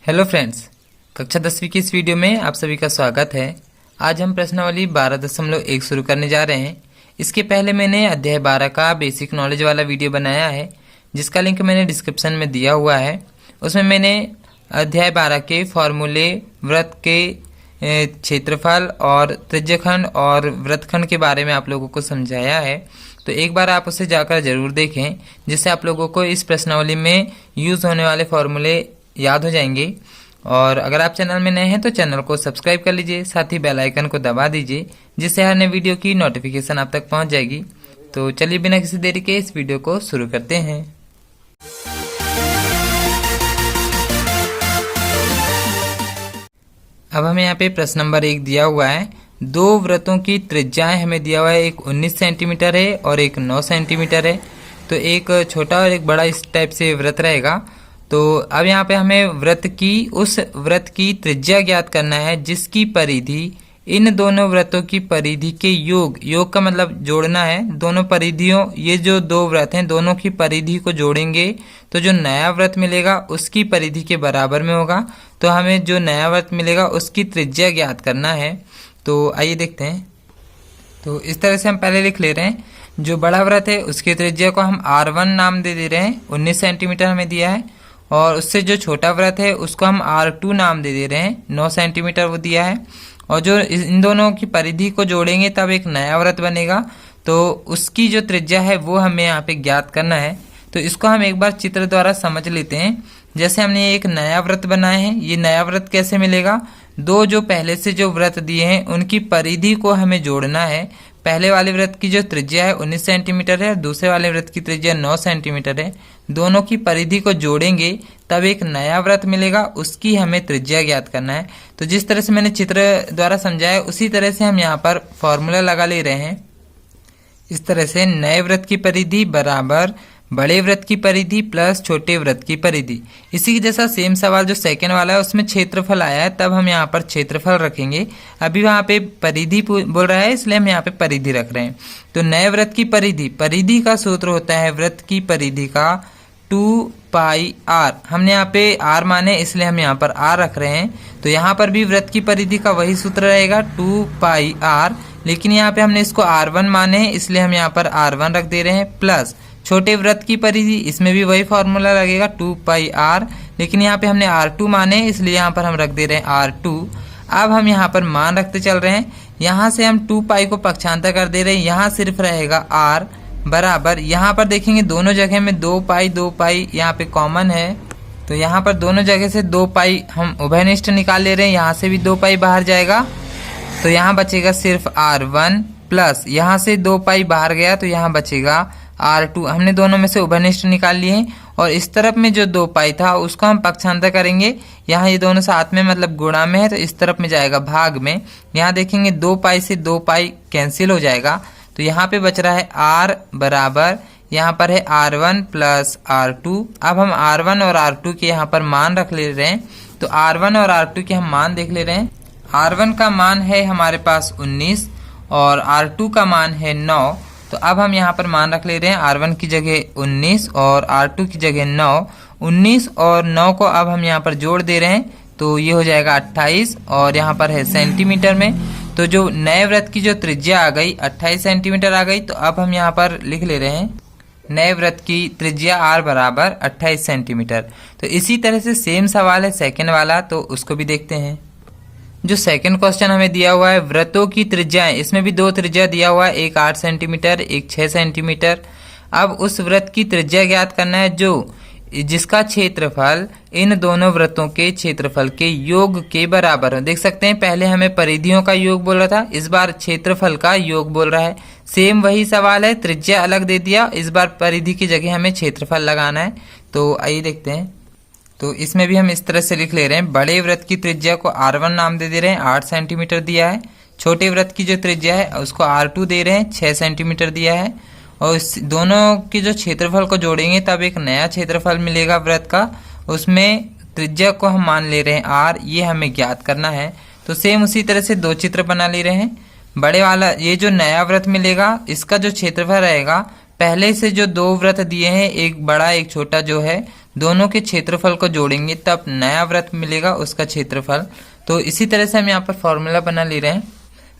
Hello friends, कक्षा 10वीं की इस वीडियो में आप सभी का स्वागत है। आज हम प्रश्नावली 12.1 शुरू करने जा रहे हैं। इसके पहले मैंने अध्याय 12 का बेसिक नॉलेज वाला वीडियो बनाया है, जिसका लिंक मैंने डिस्क्रिप्शन में दिया हुआ है। उसमें मैंने अध्याय 12 के फॉर्मूले, वृत्त के क्षेत्रफल और त्रिज्यखंड और वृत्तखंड के बारे में आप लोगों को समझाया है। तो एक बार आप उसे जाकर जरूर देखें, जिससे आप लोगों को इस प्रश्नावली में यूज़ होने वाले फॉर्मूले याद हो जाएंगे। और अगर आप चैनल में नए हैं तो चैनल को सब्सक्राइब कर लीजिए, साथ ही बेल आइकन को दबा दीजिए, जिससे हर नए वीडियो की नोटिफिकेशन आप तक पहुंच जाएगी। तो चलिए बिना किसी देरी के इस वीडियो को शुरू करते हैं। अब हमें यहाँ पे प्रश्न नंबर 1 दिया हुआ है। दो वृत्तों की त्रिज्याएं हमें दिया हुआ है, एक 19 सेंटीमीटर है और एक 9 सेंटीमीटर है। तो एक छोटा और एक बड़ा इस टाइप से वृत्त रहेगा। तो अब यहाँ पे हमें उस वृत्त की त्रिज्या ज्ञात करना है, जिसकी परिधि इन दोनों वृत्तों की परिधि के योग का मतलब जोड़ना है। दोनों परिधियों, ये जो दो वृत्त हैं, दोनों की परिधि को जोड़ेंगे तो जो नया वृत्त मिलेगा उसकी परिधि के बराबर में होगा। तो हमें जो नया वृत्त मिलेगा उसकी त्रिज्या ज्ञात करना है। तो आइए देखते हैं। तो इस तरह से हम पहले लिख ले रहे हैं। जो बड़ा वृत्त है उसकी त्रिज्या को हम R1 नाम दे रहे हैं, 19 सेंटीमीटर हमें दिया है। और उससे जो छोटा वृत्त है उसको हम R2 नाम दे रहे हैं, 9 सेंटीमीटर वो दिया है। और जो इन दोनों की परिधि को जोड़ेंगे तब एक नया वृत्त बनेगा, तो उसकी जो त्रिज्या है वो हमें यहाँ पे ज्ञात करना है। तो इसको हम एक बार चित्र द्वारा समझ लेते हैं। जैसे हमने एक नया वृत्त बनाए हैं, ये नया वृत्त कैसे मिलेगा? दो जो पहले से जो वृत्त दिए हैं उनकी परिधि को हमें जोड़ना है। पहले वाले वृत्त की जो त्रिज्या है 19 सेंटीमीटर है, दूसरे वाले वृत्त की त्रिज्या 9 सेंटीमीटर है। दोनों की परिधि को जोड़ेंगे तब एक नया वृत्त मिलेगा, उसकी हमें त्रिज्या ज्ञात करना है। तो जिस तरह से मैंने चित्र द्वारा समझाया उसी तरह से हम यहाँ पर फॉर्मूला लगा ले रहे हैं। इस तरह से नए वृत्त की परिधि बराबर बड़े वृत्त की परिधि प्लस छोटे वृत्त की परिधि। इसी जैसा सेम सवाल जो सेकंड वाला है उसमें क्षेत्रफल आया है, तब हम यहाँ पर क्षेत्रफल रखेंगे। अभी वहाँ पे परिधि बोल रहा है, इसलिए हम यहाँ पे परिधि रख रहे हैं। तो नए वृत्त की परिधि का सूत्र होता है वृत्त की परिधि का 2πr। हमने यहाँ पे r माने इसलिए हम यहाँ पर r रख रहे हैं। तो यहाँ पर भी वृत्त की परिधि का वही सूत्र रहेगा 2πr, लेकिन यहाँ पे हमने इसको R1 माने इसलिए हम यहाँ पर R1 रख दे रहे हैं, प्लस छोटे वृत्त की परिधि, इसमें भी वही फॉर्मूला लगेगा 2πr, लेकिन यहाँ पे हमने R2 माने इसलिए यहाँ पर हम रख दे रहे हैं R2। अब हम यहाँ पर मान रखते चल रहे हैं। यहाँ से हम 2π को पक्षांतर कर दे रहे हैं, यहाँ सिर्फ रहेगा r बराबर, यहाँ पर देखेंगे दोनों जगह में 2π यहाँ पे कॉमन है। तो यहाँ पर दोनों जगह से 2π हम उभयनिष्ठ निकाल ले रहे हैं, यहाँ से भी 2π बाहर जाएगा तो यहाँ बचेगा सिर्फ R1, प्लस यहाँ से 2π बाहर गया तो यहाँ बचेगा R2। हमने दोनों में से उभयनिष्ठ निकाल लिए हैं। और इस तरफ में जो 2π था उसको हम पक्षांतर करेंगे। यहाँ ये दोनों साथ में मतलब गुणा में है तो इस तरफ में जाएगा भाग में। यहाँ देखेंगे 2π से 2π कैंसिल हो जाएगा, तो यहाँ पे बच रहा है R बराबर, यहाँ पर है R1 प्लस R2। अब हम R1 और R2 के यहाँ पर मान रख ले रहे हैं। तो R1 और R2 के हम मान देख ले रहे हैं। R1 का मान है हमारे पास 19 और R2 का मान है 9। तो अब हम यहाँ पर मान रख ले रहे हैं R1 की जगह 19 और R2 की जगह 9। 19 और 9 को अब हम यहाँ पर जोड़ दे रहे हैं, तो ये हो जाएगा 28 और यहाँ पर है सेंटीमीटर में। तो जो नए वृत्त की जो त्रिज्या आ गई 28 सेंटीमीटर आ गई। तो अब हम यहाँ पर लिख ले रहे हैं नए वृत्त की त्रिज्या r बराबर 28 सेंटीमीटर। तो इसी तरह से सेम सवाल है सेकंड वाला, तो उसको भी देखते हैं। जो सेकंड क्वेश्चन हमें दिया हुआ है वृत्तों की त्रिज्याएं, इसमें भी दो त्रिज्या दिया हुआ है, एक 8 सेंटीमीटर एक 6 सेंटीमीटर। अब उस वृत्त की त्रिज्या ज्ञात करना है जिसका क्षेत्रफल इन दोनों वृत्तों के क्षेत्रफल के योग के बराबर हो। देख सकते हैं पहले हमें परिधियों का योग बोल रहा था, इस बार क्षेत्रफल का योग बोल रहा है। सेम वही सवाल है, त्रिज्या अलग दे दिया, इस बार परिधि की जगह हमें क्षेत्रफल लगाना है। तो आइए देखते हैं। तो इसमें भी हम इस तरह से लिख ले रहे हैं। बड़े वृत्त की त्रिज्या को R1 नाम दे रहे हैं, 8 सेंटीमीटर दिया है। छोटे वृत्त की जो त्रिज्या है उसको R2 दे रहे हैं, 6 सेंटीमीटर दिया है। और इस दोनों के जो क्षेत्रफल को जोड़ेंगे तब एक नया क्षेत्रफल मिलेगा वृत्त का, उसमें त्रिज्या को हम मान ले रहे हैं R, ये हमें ज्ञात करना है। तो सेम उसी तरह से दो चित्र बना ले रहे हैं। बड़े वाला ये जो नया वृत्त मिलेगा इसका जो क्षेत्रफल रहेगा, पहले से जो दो वृत्त दिए हैं एक बड़ा एक छोटा जो है, दोनों के क्षेत्रफल को जोड़ेंगे तब नया वृत्त मिलेगा उसका क्षेत्रफल। तो इसी तरह से हम यहाँ पर फॉर्मूला बना ले रहे हैं।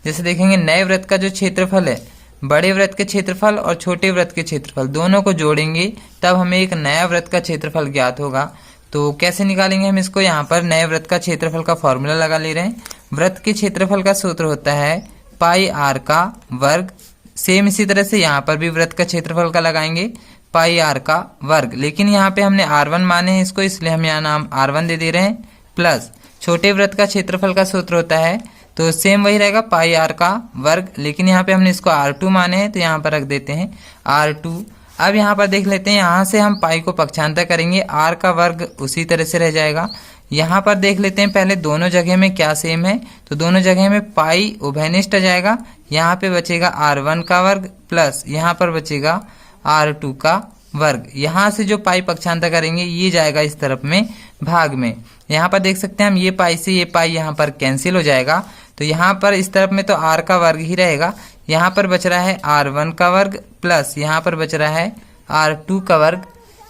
जैसे देखेंगे नए वृत्त का जो क्षेत्रफल है, बड़े वृत्त के क्षेत्रफल और छोटे वृत्त के क्षेत्रफल दोनों को जोड़ेंगे तब हमें एक नया वृत्त का क्षेत्रफल ज्ञात होगा। तो कैसे निकालेंगे हम इसको, यहाँ पर नए वृत्त का क्षेत्रफल का फॉर्मूला लगा ले रहे हैं। वृत्त के क्षेत्रफल का सूत्र होता है पाई आर का वर्ग। सेम इसी तरह से यहाँ पर भी वृत्त का क्षेत्रफल का लगाएंगे पाई आर का वर्ग, लेकिन यहाँ पे हमने R1 माने हैं इसको, इसलिए हम यहाँ नाम R1 दे दे रहे हैं। प्लस छोटे वृत्त का क्षेत्रफल का सूत्र होता है, तो सेम वही रहेगा पाई आर का वर्ग, लेकिन यहाँ पे हमने इसको R2 माने हैं तो यहाँ पर रख देते हैं R2। अब यहाँ पर देख लेते हैं, यहाँ से हम पाई को पक्षांतर करेंगे, R का वर्ग उसी तरह से रह जाएगा। यहाँ पर देख लेते हैं पहले दोनों जगह में क्या सेम है, तो दोनों जगह में पाई उभयनिष्ठ आ जाएगा। यहाँ पे बचेगा R1 का वर्ग प्लस यहाँ पर बचेगा R2 का वर्ग। यहाँ से जो पाई पक्षांतर करेंगे ये जाएगा इस तरफ में भाग में। यहाँ पर देख सकते हैं हम ये पाई से ये पाई यहाँ पर कैंसिल हो जाएगा, तो यहाँ पर इस तरफ में तो R का वर्ग ही रहेगा। यहाँ पर बच रहा है R1 का वर्ग प्लस यहाँ पर बच रहा है R2 का वर्ग।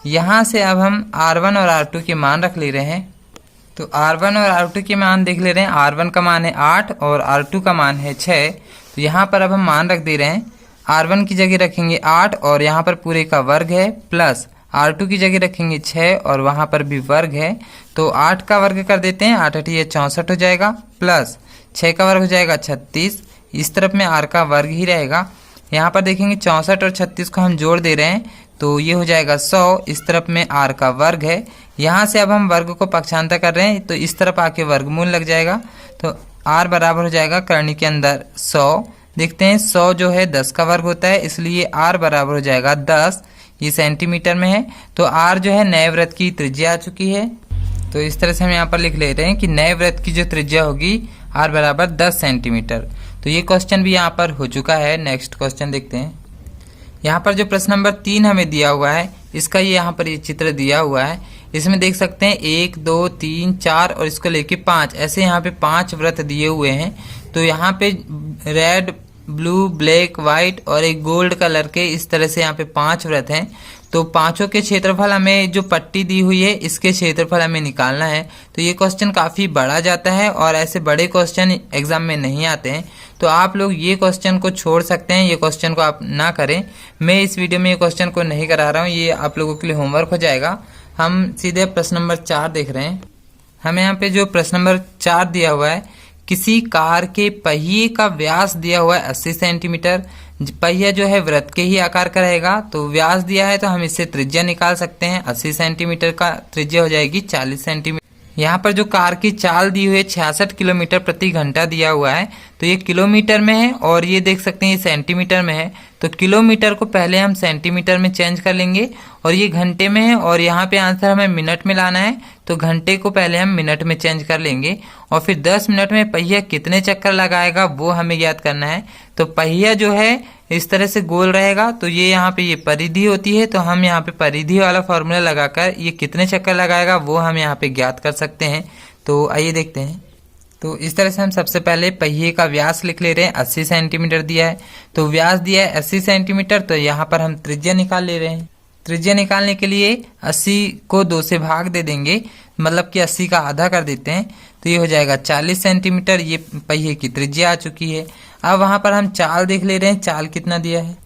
यहाँ से अब हम R1 और R2 के मान रख ले रहे हैं। तो R1 और R2 के मान देख ले रहे हैं। R1 का मान है 8 और R2 का मान है 6। तो यहाँ पर अब हम मान रख दे रहे हैं। R1 की जगह रखेंगे 8 और यहाँ पर पूरे का वर्ग है, प्लस R2 की जगह रखेंगे 6 और वहाँ पर भी वर्ग है। तो 8 का वर्ग कर देते हैं, 8 8 ये 64 हो जाएगा, प्लस 6 का वर्ग हो जाएगा 36। इस तरफ में R का वर्ग ही रहेगा। यहाँ पर देखेंगे 64 और 36 को हम जोड़ दे रहे हैं तो ये हो जाएगा 100। इस तरफ में R का वर्ग है। यहाँ से अब हम वर्ग को पक्षांतर कर रहे हैं तो इस तरफ आके वर्गमूल लग जाएगा, तो R बराबर हो जाएगा करनी के अंदर 100। देखते हैं 100 जो है 10 का वर्ग होता है, इसलिए R बराबर हो जाएगा 10। ये सेंटीमीटर में है, तो R जो है नए वृत्त की त्रिज्या आ चुकी है। तो इस तरह से हम यहाँ पर लिख ले रहे हैं कि नए वृत्त की जो त्रिज्या होगी R बराबर 10 सेंटीमीटर। तो ये क्वेश्चन भी यहाँ पर हो चुका है। नेक्स्ट क्वेश्चन देखते हैं। यहाँ पर जो प्रश्न नंबर 3 हमें दिया हुआ है, इसका ये यहाँ पर ये चित्र दिया हुआ है। इसमें देख सकते हैं 1 2 3 4 और इसको लेके 5, ऐसे यहाँ पे 5 वृत्त दिए हुए हैं। तो यहाँ पे रेड, ब्लू, ब्लैक, व्हाइट और एक गोल्ड कलर के इस तरह से यहाँ पे 5 वृत्त हैं। तो पांचों के क्षेत्रफल हमें जो पट्टी दी हुई है इसके क्षेत्रफल हमें निकालना है। तो ये क्वेश्चन काफ़ी बड़ा जाता है और ऐसे बड़े क्वेश्चन एग्जाम में नहीं आते हैं, तो आप लोग ये क्वेश्चन को छोड़ सकते हैं, ये क्वेश्चन को आप ना करें। मैं इस वीडियो में ये क्वेश्चन को नहीं करा रहा हूँ, ये आप लोगों के लिए होमवर्क हो जाएगा। हम सीधे प्रश्न नंबर 4 देख रहे हैं। हमें यहाँ पे जो प्रश्न नंबर 4 दिया हुआ है, किसी कार के पहिए का व्यास दिया हुआ है 80 सेंटीमीटर। पहिया जो है वृत्त के ही आकार का रहेगा, तो व्यास दिया है तो हम इससे त्रिज्या निकाल सकते हैं। 80 सेंटीमीटर का त्रिज्या हो जाएगी 40 सेंटीमीटर। यहाँ पर जो कार की चाल दी हुई है 66 किलोमीटर प्रति घंटा दिया हुआ है, तो ये किलोमीटर में है और ये देख सकते हैं ये सेंटीमीटर में है। तो किलोमीटर को पहले हम सेंटीमीटर में चेंज कर लेंगे और ये घंटे में है और यहाँ पे आंसर हमें मिनट में लाना है, तो घंटे को पहले हम मिनट में चेंज कर लेंगे और फिर 10 मिनट में पहिया कितने चक्कर लगाएगा वो हमें याद करना है। तो पहिया जो है इस तरह से गोल रहेगा, तो ये यहाँ पे ये परिधि होती है, तो हम यहाँ पे परिधि वाला फॉर्मूला लगाकर ये कितने चक्कर लगाएगा वो हम यहाँ पे ज्ञात कर सकते हैं। तो आइए देखते हैं। तो इस तरह से हम सबसे पहले पहिए का व्यास लिख ले रहे हैं। 80 सेंटीमीटर दिया है, तो व्यास दिया है 80 सेंटीमीटर, तो यहाँ पर हम त्रिज्या निकाल ले रहे हैं। त्रिज्या निकालने के लिए 80 को 2 से भाग दे देंगे, मतलब कि 80 का आधा कर देते हैं, तो ये हो जाएगा 40 सेंटीमीटर। ये पहिए की त्रिज्या आ चुकी है। अब वहाँ पर हम चाल देख ले रहे हैं, चाल कितना दिया है।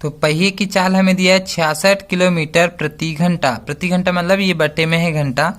तो पहिए की चाल हमें दिया है 66 किलोमीटर प्रति घंटा। प्रति घंटा मतलब ये बटे में है घंटा,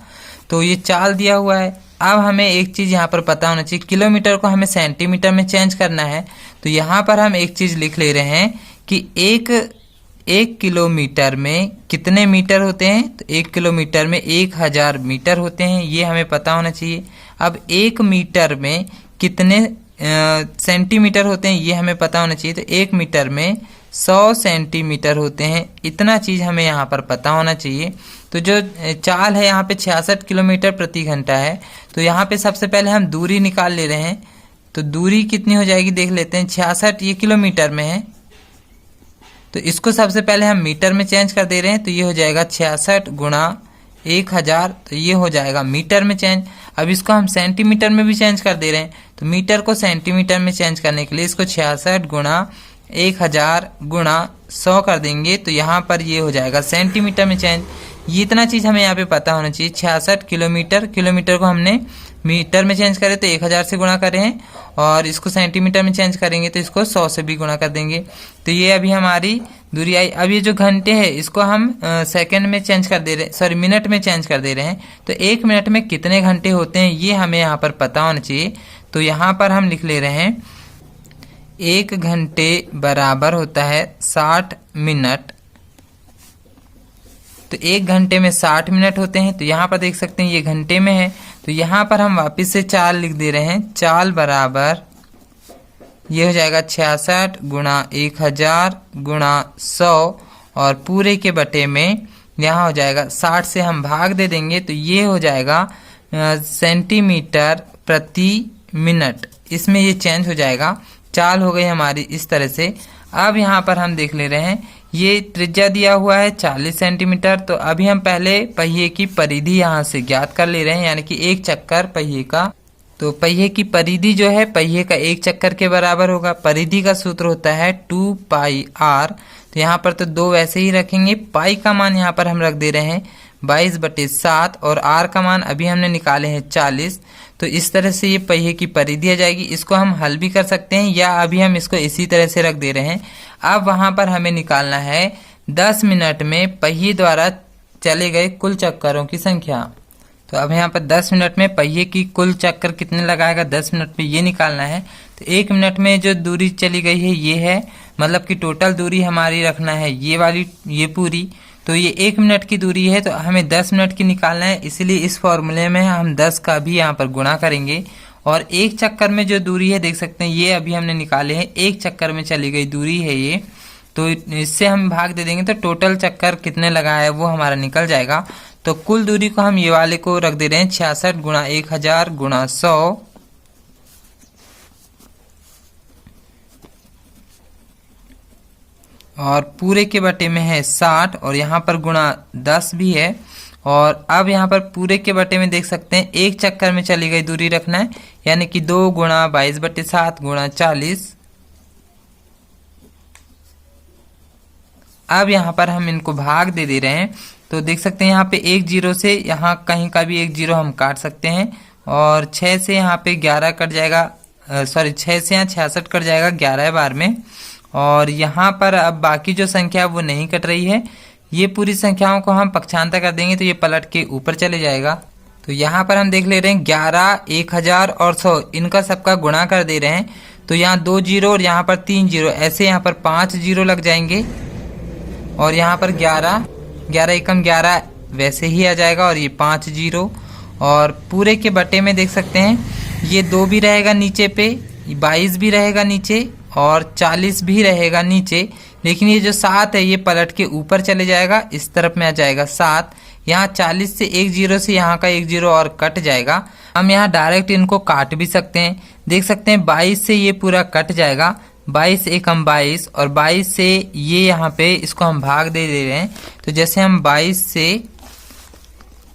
तो ये चाल दिया हुआ है। अब हमें एक चीज़ यहाँ पर पता होना चाहिए, किलोमीटर को हमें सेंटीमीटर में चेंज करना है। तो यहाँ पर हम एक चीज़ लिख ले रहे हैं कि एक किलोमीटर में कितने मीटर होते हैं। तो 1 किलोमीटर में 1000 मीटर होते हैं, ये हमें पता होना चाहिए। अब 1 मीटर में कितने सेंटीमीटर होते हैं ये हमें पता होना चाहिए। तो 1 मीटर में 100 सेंटीमीटर होते हैं, इतना चीज़ हमें यहाँ पर पता होना चाहिए। तो जो चाल है यहाँ पे 66 किलोमीटर प्रति घंटा है, तो यहाँ पे सबसे पहले हम दूरी निकाल ले रहे हैं। तो दूरी कितनी हो जाएगी देख लेते हैं। 66 ये किलोमीटर में है, तो इसको सबसे पहले हम मीटर में चेंज कर दे रहे हैं, तो ये हो जाएगा 66 गुणा 1000, तो ये हो जाएगा मीटर में चेंज। अब इसको हम सेंटीमीटर में भी चेंज कर दे रहे हैं, तो मीटर को सेंटीमीटर में चेंज करने के लिए इसको 66 गुणा 1000 गुणा 100 कर देंगे, तो यहाँ पर ये हो जाएगा सेंटीमीटर में चेंज। ये इतना चीज़ हमें यहाँ पे पता होना चाहिए। 66 किलोमीटर, किलोमीटर को हमने मीटर में चेंज करें तो 1000 से गुणा कर रहे हैं, और इसको सेंटीमीटर में चेंज करेंगे तो इसको 100 से भी गुणा कर देंगे। तो ये अभी हमारी दूरी आई। अब ये जो घंटे है इसको हम सेकंड में चेंज कर दे रहे हैं, सॉरी मिनट में चेंज कर दे रहे हैं। तो 1 मिनट में कितने घंटे होते हैं ये हमें यहाँ पर पता होना चाहिए। तो यहाँ पर हम लिख ले रहे हैं 1 घंटे बराबर होता है 60 मिनट। तो 1 घंटे में 60 मिनट होते हैं। तो यहाँ पर देख सकते हैं ये घंटे में है, तो यहाँ पर हम वापस से चाल लिख दे रहे हैं। चाल बराबर ये हो जाएगा 66 गुणा 1000 गुणा 100, और पूरे के बटे में यहाँ हो जाएगा 60 से हम भाग दे देंगे तो ये हो जाएगा सेंटीमीटर प्रति मिनट। इसमें ये चेंज हो जाएगा। चाल हो गई हमारी इस तरह से। अब यहाँ पर हम देख ले रहे हैं ये त्रिज्या दिया हुआ है 40 सेंटीमीटर। तो अभी हम पहले पहिए की परिधि यहाँ से ज्ञात कर ले रहे हैं, यानी कि एक चक्कर पहिए का। तो पहिए की परिधि जो है पहिए का एक चक्कर के बराबर होगा। परिधि का सूत्र होता है 2 पाई r। तो यहाँ पर तो 2 वैसे ही रखेंगे। पाई का मान यहाँ पर हम रख दे रहे हैं 22/7, और r का मान अभी हमने निकाले हैं 40। तो इस तरह से ये पहिए की परिधि आ जाएगी। इसको हम हल भी कर सकते हैं, या अभी हम इसको इसी तरह से रख दे रहे हैं। अब वहाँ पर हमें निकालना है 10 मिनट में पहिए द्वारा चले गए कुल चक्करों की संख्या। तो अब यहाँ पर 10 मिनट में पहिए की कुल चक्कर कितने लगाएगा 10 मिनट में ये निकालना है। तो 1 मिनट में जो दूरी चली गई है ये है, मतलब कि टोटल दूरी हमारी रखना है ये वाली, ये पूरी। तो ये 1 मिनट की दूरी है, तो हमें 10 मिनट की निकालना है। इसलिए इस फॉर्मूले में हम 10 का भी यहाँ पर गुणा करेंगे। और एक चक्कर में जो दूरी है देख सकते हैं ये अभी हमने निकाले हैं, एक चक्कर में चली गई दूरी है ये। तो इससे हम भाग दे देंगे तो टोटल चक्कर कितने लगा है वो हमारा निकल जाएगा। तो कुल दूरी को हम ये वाले को रख दे रहे हैं 66 गुणा 1000 गुणा 100, और पूरे के बटे में है 60, और यहाँ पर गुणा 10 भी है। और अब यहाँ पर पूरे के बटे में देख सकते हैं एक चक्कर में चली गई दूरी रखना है, यानी कि 2 गुणा 22/7 गुणा 40। अब यहाँ पर हम इनको भाग दे दे रहे हैं। तो देख सकते हैं यहाँ पे 1 0 से यहाँ कहीं का भी 1 0 हम काट सकते हैं, और 6 से यहाँ पे 11 कट जाएगा, सॉरी 6 से यहाँ 66 कट जाएगा 11 बार में। और यहाँ पर अब बाकी जो संख्या वो नहीं कट रही है। ये पूरी संख्याओं को हम पक्षांतर कर देंगे तो ये पलट के ऊपर चले जाएगा। तो यहाँ पर हम देख ले रहे हैं 11, 1000 और 100 इनका सबका गुणा कर दे रहे हैं। तो यहाँ 2 0 और यहाँ पर 3 0, ऐसे यहाँ पर 5 0 लग जाएंगे, और यहाँ पर 11, 11 एकम 11 वैसे ही आ जाएगा, और ये 5 0। और पूरे के बटे में देख सकते हैं ये 2 भी रहेगा नीचे पे, 22 भी रहेगा नीचे, और 40 भी रहेगा नीचे। लेकिन ये जो 7 है ये पलट के ऊपर चले जाएगा, इस तरफ में आ जाएगा 7। यहाँ 40 से 1 0 से यहाँ का 1 0 और कट जाएगा। हम यहाँ डायरेक्ट इनको काट भी सकते हैं। देख सकते हैं 22 से ये पूरा कट जाएगा, 22 एकम 22, और 22 से ये यहाँ पे इसको हम भाग दे रहे हैं। तो जैसे हम 22 से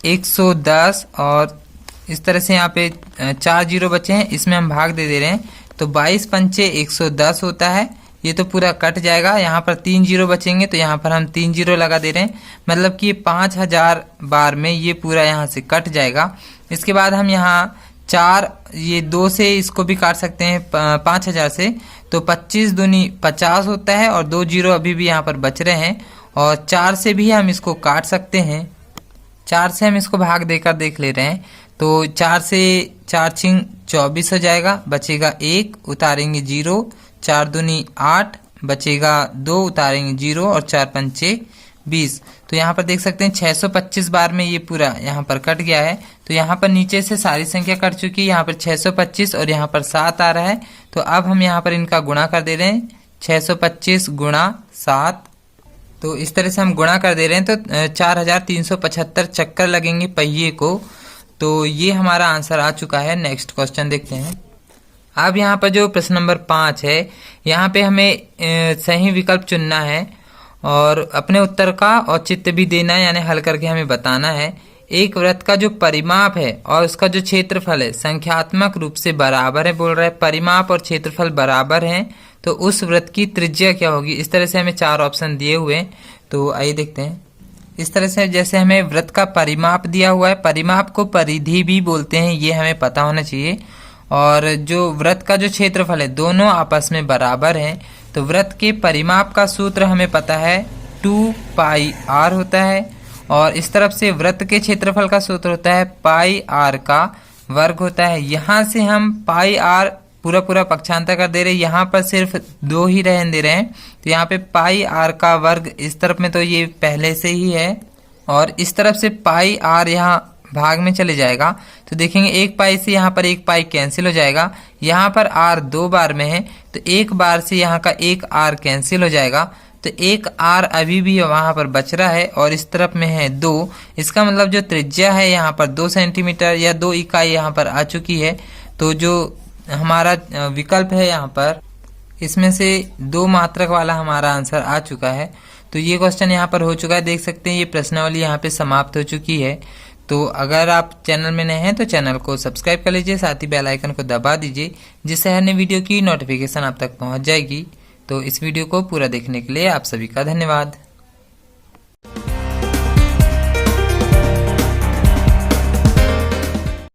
110, और इस तरह से यहाँ पे 4 0 बचे हैं, इसमें हम भाग दे रहे हैं। तो 22 पंचे 110 होता है, ये तो पूरा कट जाएगा। यहाँ पर 3 0 बचेंगे तो यहाँ पर हम 3 0 लगा दे रहे हैं, मतलब कि 5000 बार में ये पूरा यहाँ से कट जाएगा। इसके बाद हम यहाँ 4, ये 2 से इसको भी काट सकते हैं 5000 से, तो 25 दूनी 50 होता है, और 2 0 अभी भी यहाँ पर बच रहे हैं। और 4 से भी हम इसको काट सकते हैं, 4 से हम इसको भाग देकर देख ले रहे हैं। तो 4 से 4 छिंग 24 हो जाएगा, बचेगा 1, उतारेंगे 0, 4 दूनी 8, बचेगा 2, उतारेंगे 0, और 4 पंचे 20। तो यहाँ पर देख सकते हैं 625 बार में ये पूरा यहाँ पर कट गया है। तो यहाँ पर नीचे से सारी संख्या कट चुकी है, यहाँ पर 625 और यहाँ पर 7 आ रहा है। तो अब हम यहाँ पर इनका गुणा कर दे रहे हैं, 625 गुणा 7। तो इस तरह से हम गुणा कर दे रहे हैं, तो 4375 चक्कर लगेंगे पहिए को। तो ये हमारा आंसर आ चुका है। नेक्स्ट क्वेश्चन देखते हैं। अब यहाँ पर जो प्रश्न नंबर 5 है, यहाँ पे हमें सही विकल्प चुनना है और अपने उत्तर का औचित्य भी देना है, यानी हल करके हमें बताना है। एक वृत्त का जो परिमाप है और उसका जो क्षेत्रफल है संख्यात्मक रूप से बराबर है, बोल रहा है परिमाप और क्षेत्रफल बराबर हैं, तो उस वृत्त की त्रिज्या क्या होगी। इस तरह से हमें 4 ऑप्शन दिए हुए हैं, तो आइए देखते हैं। इस तरह से जैसे हमें वृत्त का परिमाप दिया हुआ है, परिमाप को परिधि भी बोलते हैं, ये हमें पता होना चाहिए। और जो वृत्त का जो क्षेत्रफल है दोनों आपस में बराबर हैं, तो वृत्त के परिमाप का सूत्र हमें पता है 2 पाई r होता है। और इस तरफ से वृत्त के क्षेत्रफल का सूत्र होता है पाई r का वर्ग होता है। यहाँ से हम पाई r पूरा पूरा पक्षांतर कर दे रहे हैं, यहाँ पर सिर्फ 2 ही रहने दे रहे हैं, तो यहाँ पे पाई r का वर्ग इस तरफ में तो ये पहले से ही है, और इस तरफ से पाई r यहाँ भाग में चले जाएगा, तो देखेंगे एक पाई से यहाँ पर एक पाई कैंसिल हो जाएगा। यहाँ पर r 2 बार में है, तो एक बार से यहाँ का एक r कैंसिल हो जाएगा, तो एक r अभी भी वहां पर बच रहा है, और इस तरफ में है 2। इसका मतलब जो त्रिज्या है यहाँ पर 2 सेंटीमीटर या 2 इकाई यहाँ पर आ चुकी है। तो जो हमारा विकल्प है यहाँ पर, इसमें से 2 मात्रक वाला हमारा आंसर आ चुका है। तो ये क्वेश्चन यहाँ पर हो चुका है, देख सकते हैं ये प्रश्नावली यहाँ पे समाप्त हो चुकी है। तो अगर आप चैनल में नए हैं तो चैनल को सब्सक्राइब कर लीजिए, साथ ही बेल आइकन को दबा दीजिए, जिससे हर नई वीडियो की नोटिफिकेशन आप तक पहुंच जाएगी। तो इस वीडियो को पूरा देखने के लिए आप सभी का धन्यवाद।